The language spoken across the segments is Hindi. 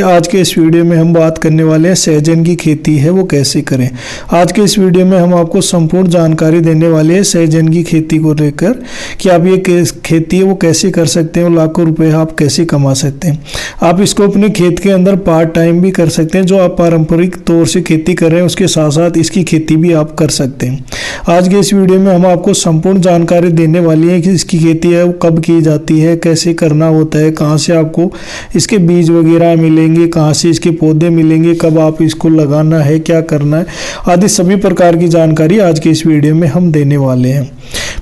आज के इस वीडियो में हम बात करने वाले हैं सहजन की खेती है वो कैसे करें। आज के इस वीडियो में हम आपको संपूर्ण जानकारी देने वाले हैं सहजन की खेती को लेकर कि आप ये खेती है वो कैसे कर सकते हैं और लाखों रुपए आप कैसे कमा सकते हैं। आप इसको अपने खेत के अंदर पार्ट टाइम भी कर सकते हैं, जो आप पारंपरिक तौर से खेती कर रहे हैं उसके साथ साथ इसकी खेती भी आप कर सकते हैं। आज के इस वीडियो में हम आपको संपूर्ण जानकारी देने वाली है कि इसकी खेती है वो कब की जाती है, कैसे करना होता है, कहाँ से आपको इसके बीज वगैरह मिलेंगे, कहाँ से इसके पौधे मिलेंगे, कब आप इसको लगाना है, क्या करना है, आदि सभी प्रकार की जानकारी आज के इस वीडियो में हम देने वाले हैं।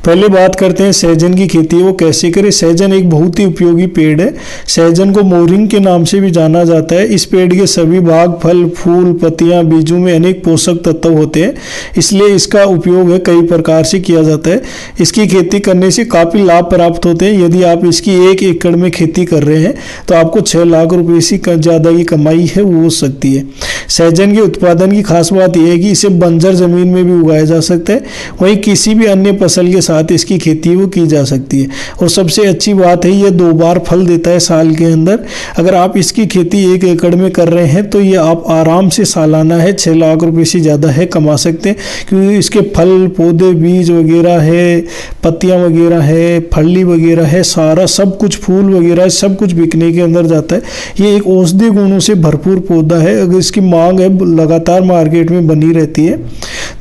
पहले बात करते हैं सहजन की खेती वो कैसे करें। सहजन एक बहुत ही उपयोगी पेड़ है। सहजन को मोरिंग के नाम से भी जाना जाता है। इस पेड़ के सभी भाग, फल, फूल, पत्तियां, बीजों में अनेक पोषक तत्व होते हैं, इसलिए इसका उपयोग है कई प्रकार से किया जाता है। इसकी खेती करने से काफ़ी लाभ प्राप्त होते हैं। यदि आप इसकी 1 एकड़ में खेती कर रहे हैं तो आपको 6 लाख रुपए से ज़्यादा की कमाई है वो हो सकती है। सहजन के उत्पादन की खास बात यह है कि इसे बंजर जमीन में भी उगाया जा सकता है, वहीं किसी भी अन्य फसल के साथ इसकी खेती वो की जा सकती है। और सबसे अच्छी बात है ये 2 बार फल देता है साल के अंदर। अगर आप इसकी खेती 1 एकड़ में कर रहे हैं तो ये आप आराम से सालाना है 6 लाख रुपए से ज़्यादा है कमा सकते हैं, क्योंकि इसके फल, पौधे, बीज वगैरह है, पत्तियां वगैरह है, फली वगैरह है, सारा सब कुछ, फूल वगैरह सब कुछ बिकने के अंदर जाता है। ये एक औषधि गुणों से भरपूर पौधा है। अगर इसकी मांग है लगातार मार्केट में बनी रहती है,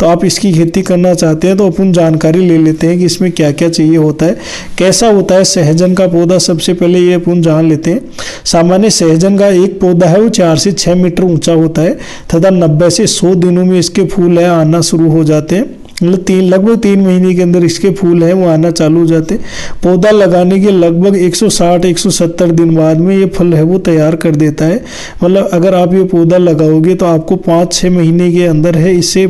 तो आप इसकी खेती करना चाहते हैं तो अपन जानकारी ले लेते हैं कि इसमें क्या क्या चाहिए होता है, कैसा होता है सहजन का पौधा। सबसे पहले ये अपन जान लेते हैं। सामान्य सहजन का एक पौधा है वो 4 से 6 मीटर ऊंचा होता है तथा 90 से 100 दिनों में इसके फूल है आना शुरू हो जाते हैं। लगभग 3 महीने के अंदर इसके फूल हैं वो आना चालू हो जाते। पौधा लगाने के लगभग 160-170 दिन बाद में ये फल है वो तैयार कर देता है। मतलब अगर आप ये पौधा लगाओगे तो आपको 5-6 महीने के अंदर है इससे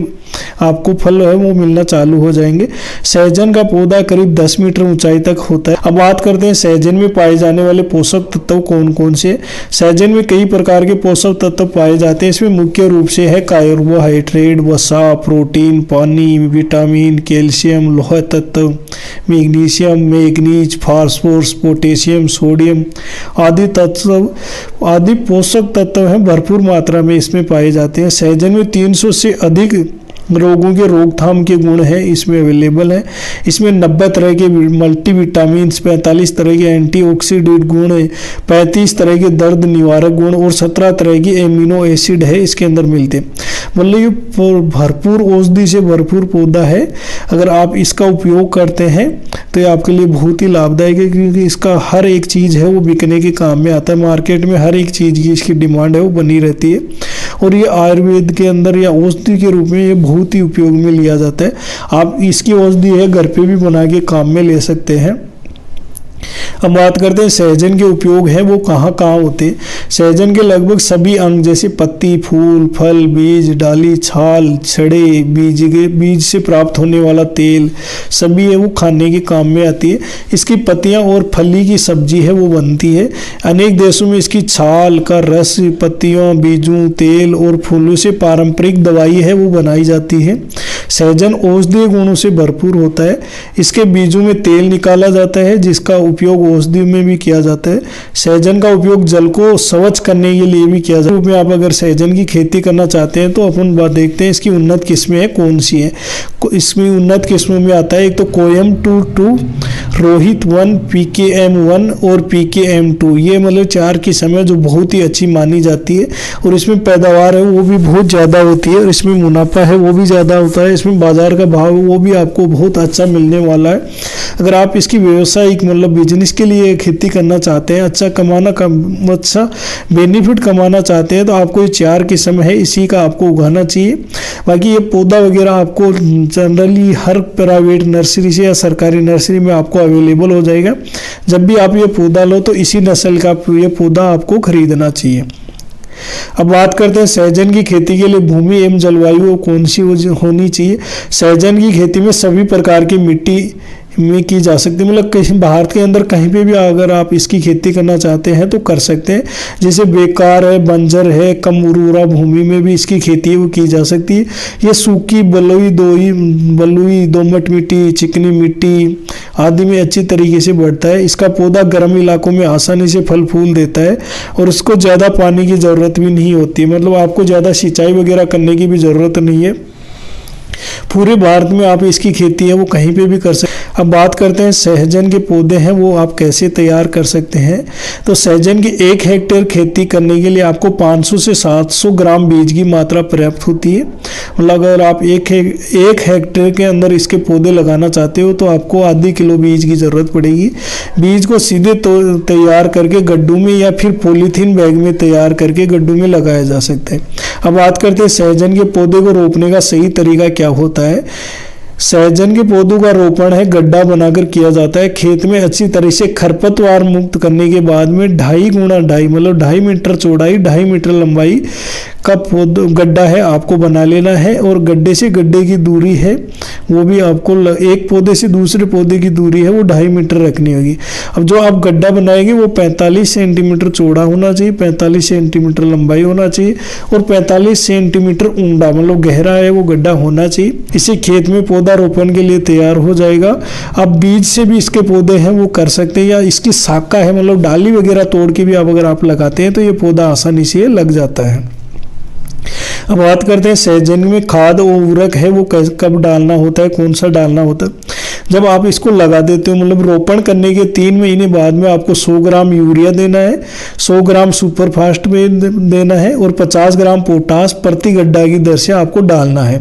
आपको फल है वो मिलना चालू हो जाएंगे। सहजन का पौधा करीब 10 मीटर ऊंचाई तक होता है। अब बात करते हैं सहजन में पाए जाने वाले पोषक तत्व कौन कौन से। सहजन में कई प्रकार के पोषक तत्व पाए जाते हैं। इसमें मुख्य रूप से है कार्बोहाइड्रेट, वसा, प्रोटीन, पानी, विटामिन, कैल्शियम, लोह तत्व, magnesium, manganese, phosphorus, potassium, sodium आदि पोषक तत्व हैं भरपूर मात्रा में इसमें पाए जाते हैं। सहजन में 300 से अधिक रोगों के रोकथाम के गुण हैं इसमें अवेलेबल है। इसमें 90 तरह के मल्टीविटामिन, 45 तरह के एंटीऑक्सीडेंट गुण है, 35 तरह के दर्द निवारक गुण और 17 तरह के एमिनो एसिड है इसके अंदर मिलते हैं। मतलब ये भरपूर औषधि से भरपूर पौधा है। अगर आप इसका उपयोग करते हैं तो ये आपके लिए बहुत ही लाभदायक है, क्योंकि इसका हर एक चीज़ है वो बिकने के काम में आता है। मार्केट में हर एक चीज़ की इसकी डिमांड है वो बनी रहती है और ये आयुर्वेद के अंदर या औषधि के रूप में ये बहुत ही उपयोग में लिया जाता है। आप इसकी औषधि है घर पे भी बना के काम में ले सकते हैं। हम बात करते हैं सहजन के उपयोग हैं वो कहाँ कहाँ होते हैं। सहजन के लगभग सभी अंग जैसे पत्ती, फूल, फल, बीज, डाली, छाल, छड़े, बीज से प्राप्त होने वाला तेल सभी है वो खाने के काम में आती है। इसकी पत्तियां और फली की सब्जी है वो बनती है। अनेक देशों में इसकी छाल का रस, पत्तियों, बीजों, तेल और फूलों से पारंपरिक दवाई है वो बनाई जाती है। सहजन औषधीय गुणों से भरपूर होता है। इसके बीजों में तेल निकाला जाता है जिसका उपयोग औषधि में भी किया जाता है। सहजन का उपयोग जल को स्वच्छ करने के लिए भी किया जाता है। आप अगर सहजन की खेती करना चाहते हैं तो अपन बात देखते हैं इसकी उन्नत किस्में हैं कौन सी है। इसमें उन्नत किस्मों में आता है एक तो कोयम-2, रोहित 1, PKM1 और PKM2। ये मतलब 4 किस्म है जो बहुत ही अच्छी मानी जाती है और इसमें पैदावार है वो भी बहुत ज़्यादा होती है और इसमें मुनाफा है वो भी ज़्यादा होता है। इसमें बाजार का भाव वो भी आपको बहुत अच्छा मिलने वाला है। अगर आप इसकी व्यावसायिक मतलब बिजनेस के लिए खेती करना चाहते हैं, अच्छा बेनिफिट कमाना चाहते हैं तो आपको ये 4 किस्म है इसी का आपको उगाना चाहिए। बाकी ये पौधा वगैरह आपको जनरली हर प्राइवेट नर्सरी से या सरकारी नर्सरी में आपको अवेलेबल हो जाएगा। जब भी आप ये पौधा लो तो इसी नस्ल का ये पौधा आपको खरीदना चाहिए। अब बात करते हैं सहजन की खेती के लिए भूमि एवं जलवायु कौन सी होनी चाहिए। सहजन की खेती में सभी प्रकार की मिट्टी में की जा सकती है। मतलब कहीं भारत के अंदर कहीं पे भी अगर आप इसकी खेती करना चाहते हैं तो कर सकते हैं। जैसे बेकार है, बंजर है, कम उर्वरा भूमि में भी इसकी खेती वो की जा सकती है। ये सूखी बलुई दोमट मिट्टी, चिकनी मिट्टी आदि में अच्छी तरीके से बढ़ता है। इसका पौधा गर्म इलाकों में आसानी से फल फूल देता है और उसको ज़्यादा पानी की ज़रूरत भी नहीं होती, मतलब आपको ज़्यादा सिंचाई वगैरह करने की भी ज़रूरत नहीं है। पूरे भारत में आप इसकी खेती है वो कहीं पे भी कर सकते हैं। अब बात करते हैं सहजन के पौधे हैं वो आप कैसे तैयार कर सकते हैं। तो सहजन की 1 हेक्टेयर खेती करने के लिए आपको 500 से 700 ग्राम बीज की मात्रा पर्याप्त होती है। मतलब अगर आप एक हेक्टेयर के अंदर इसके पौधे लगाना चाहते हो तो आपको आधी किलो बीज की ज़रूरत पड़ेगी। बीज को सीधे तैयार करके गड्ढों में या फिर पॉलीथीन बैग में तैयार करके गड्ढों में लगाया जा सकता है। अब बात करते हैं सहजन के पौधे को रोपने का सही तरीका क्या होता है। सहजन के पौधों का रोपण है गड्ढा बनाकर किया जाता है। खेत में अच्छी तरह से खरपतवार मुक्त करने के बाद में 2.5 गुणा 2.5 मतलब 2.5 मीटर चौड़ाई 2.5 मीटर लंबाई का गड्ढा है आपको बना लेना है। और गड्ढे से गड्ढे की दूरी है वो भी आपको एक पौधे से दूसरे पौधे की दूरी है वो 2.5 मीटर रखनी होगी। अब जो आप गड्ढा बनाएंगे वो 45 सेंटीमीटर चौड़ा होना चाहिए, 45 सेंटीमीटर लंबाई होना चाहिए और 45 सेंटीमीटर ऊंडा मतलब गहरा है वो गड्ढा होना चाहिए। इसे खेत में पौधा रोपण के लिए तैयार हो जाएगा। अब बीज से भी इसके पौधे हैं वो कर सकते हैं या इसकी शाखा है मतलब डाली वगैरह तोड़ के भी अगर आप लगाते हैं तो ये पौधा आसानी से लग जाता है। अब बात करते हैं सहजन में खाद और उर्वरक है वो कब डालना होता है, कौन सा डालना होता है। जब आप इसको लगा देते हो मतलब रोपण करने के 3 महीने बाद में आपको 100 ग्राम यूरिया देना है, 100 ग्राम सुपर फास्ट में देना है और 50 ग्राम पोटास प्रति गड्ढा की दर से आपको डालना है।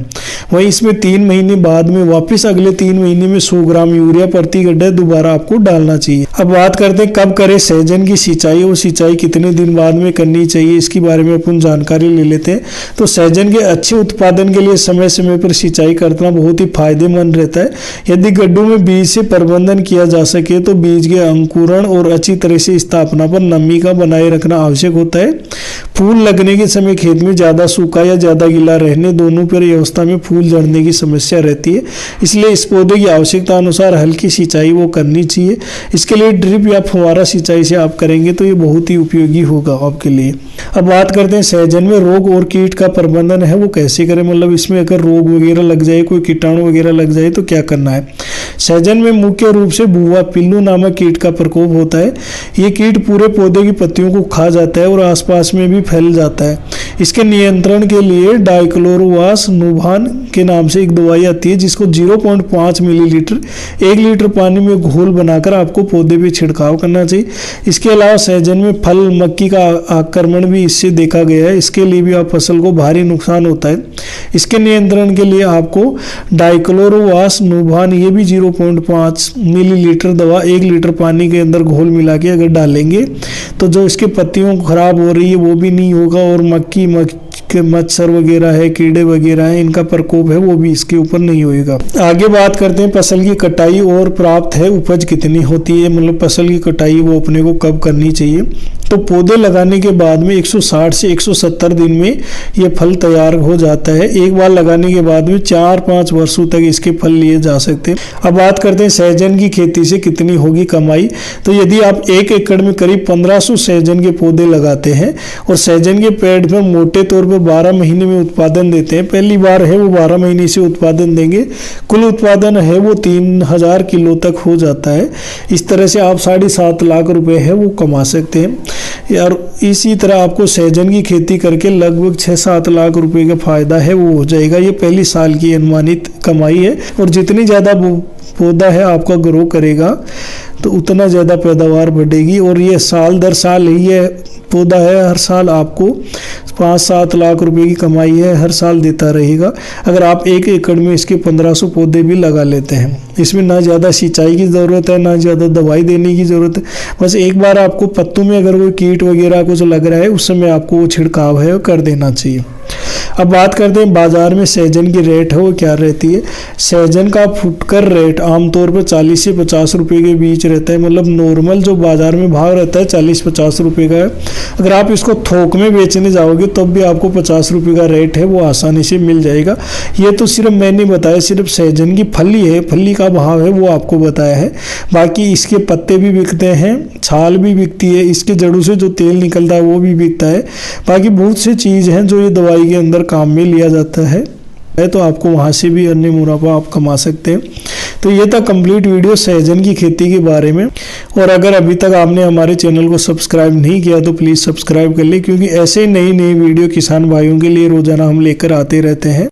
वहीं इसमें 3 महीने बाद में वापस अगले 3 महीने में 100 ग्राम यूरिया प्रति गड्ढा दोबारा आपको डालना चाहिए। अब बात करते हैं कब करें सहजन की सिंचाई और सिंचाई कितने दिन बाद में करनी चाहिए, इसके बारे में अपन जानकारी ले लेते हैं। तो सहजन के अच्छे उत्पादन के लिए समय समय पर सिंचाई करना बहुत ही फायदेमंद रहता है। यदि गड्ढों में बीज से प्रबंधन किया जा सके तो बीज के अंकुरण और अच्छी तरह से स्थापना पर नमी का बनाए रखना आवश्यक होता है। फूल लगने के समय खेत में ज़्यादा सूखा या ज़्यादा गीला रहने दोनों पर अवस्था में फूल झड़ने की समस्या रहती है, इसलिए इस पौधे की आवश्यकता अनुसार हल्की सिंचाई वो करनी चाहिए। इसके लिए ड्रिप या फुहारा सिंचाई से आप करेंगे तो ये बहुत ही उपयोगी होगा आपके लिए। अब बात करते हैं सहजन में रोग और कीट का प्रबंधन है वो कैसे करें, मतलब इसमें अगर रोग वगैरह लग जाए, कोई कीटाणु वगैरह लग जाए तो क्या करना है। सहजन में मुख्य रूप से भुआ पिल्लू नामक कीट का प्रकोप होता है। ये कीट पूरे पौधे की पत्तियों को खा जाता है और आसपास में भी फैल जाता है। इसके नियंत्रण के लिए डाइक्लोरोवास नूभान के नाम से एक दवाई आती है जिसको 0.5 मिलीलीटर 1 लीटर पानी में घोल बनाकर आपको पौधे पे छिड़काव करना चाहिए। इसके अलावा सहजन में फल मक्खी का आक्रमण भी इससे देखा गया है, इसके लिए भी आप फसल को भारी नुकसान होता है। इसके नियंत्रण के लिए आपको डाइक्लोरोवास नूभान ये भी 0.5 मिलीलीटर दवा 1 लीटर पानी के अंदर घोल मिला के अगर डालेंगे तो जो इसके पत्तियों खराब हो रही है वो भी नहीं होगा और मक्खी मच्छर वगैरह है, कीड़े वगैरह है, इनका प्रकोप है वो भी इसके ऊपर नहीं होएगा। आगे बात करते हैं फसल की कटाई और प्राप्त है उपज कितनी होती है, मतलब फसल की कटाई वो अपने को कब करनी चाहिए। तो पौधे लगाने के बाद में 160 से 170 दिन में ये फल तैयार हो जाता है। एक बार लगाने के बाद में 4-5 वर्षों तक इसके फल लिए जा सकते हैं। अब बात करते हैं सहजन की खेती से कितनी होगी कमाई। तो यदि आप 1 एकड़ में करीब 1500 सहजन के पौधे लगाते हैं और सहजन के पेड़ पर मोटे तौर पर 12 महीने में उत्पादन देते हैं, पहली बार है वो 12 महीने से उत्पादन देंगे, कुल उत्पादन है वो 3000 किलो तक हो जाता है। इस तरह से आप 7.5 लाख रुपए है वो कमा सकते हैं यार। इसी तरह आपको सहजन की खेती करके लगभग 6-7 लाख रुपए का फायदा है वो हो जाएगा। ये पहली साल की अनुमानित कमाई है और जितनी ज़्यादा पौधा है आपका ग्रो करेगा तो उतना ज़्यादा पैदावार बढ़ेगी और ये साल दर साल ही ये पौधा है, हर साल आपको 5-7 लाख रुपए की कमाई है हर साल देता रहेगा अगर आप 1 एकड़ में इसके 1500 पौधे भी लगा लेते हैं। इसमें ना ज़्यादा सिंचाई की ज़रूरत है ना ज़्यादा दवाई देने की ज़रूरत है, बस एक बार आपको पत्तों में अगर कोई कीट वगैरह कुछ लग रहा है उस समय आपको वो छिड़काव है कर देना चाहिए। अब बात करते हैं बाजार में सहजन की रेट है वो क्या रहती है। सहजन का फुटकर रेट आमतौर पर 40 से 50 रुपए के बीच रहता है, मतलब नॉर्मल जो बाजार में भाव रहता है 40-50 रुपए का है। अगर आप इसको थोक में बेचने जाओगे तब भी आपको 50 रुपए का रेट है वो आसानी से मिल जाएगा। ये तो सिर्फ मैंने बताया, सिर्फ सहजन की फली है, फली का भाव है वो आपको बताया है। बाकी इसके पत्ते भी बिकते हैं, छाल भी बिकती है, इसके जड़ों से जो तेल निकलता है वो भी बिकता है। बाकी बहुत सी चीज़ हैं जो ये दवाई के अंदर काम में लिया जाता है तो आपको वहाँ से भी अन्य मुनाफा आप कमा सकते हैं। तो ये था कंप्लीट वीडियो सहजन की खेती के बारे में। और अगर अभी तक आपने हमारे चैनल को सब्सक्राइब नहीं किया तो प्लीज़ सब्सक्राइब कर ले, क्योंकि ऐसे नई नई वीडियो किसान भाइयों के लिए रोजाना हम लेकर आते रहते हैं।